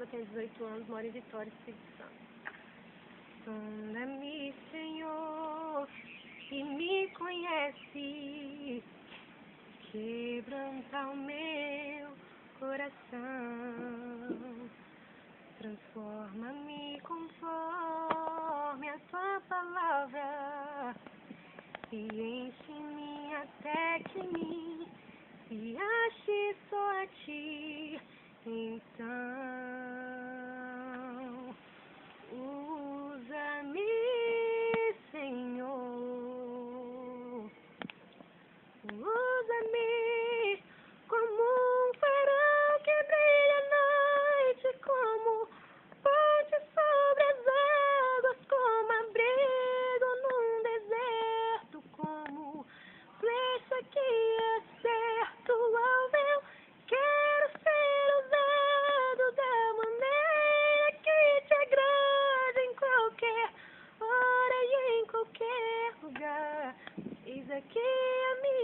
Fernanda, tenho 18 anos, moro em Vitória, Espírito Santo. Sonda-me, Senhor, e me conhece, quebranta o meu coração, transforma-me conforme a tua palavra, e enche-me até que me ache só a ti. Então usa-me, Senhor, usa-me como um farol que brilha à noite, como ponte sobre as águas, como abrigo num deserto, como flecha que acerto o alvo. Quero ser usado da maneira que te agrade, em qualquer hora e em qualquer lugar. Eis aqui a minha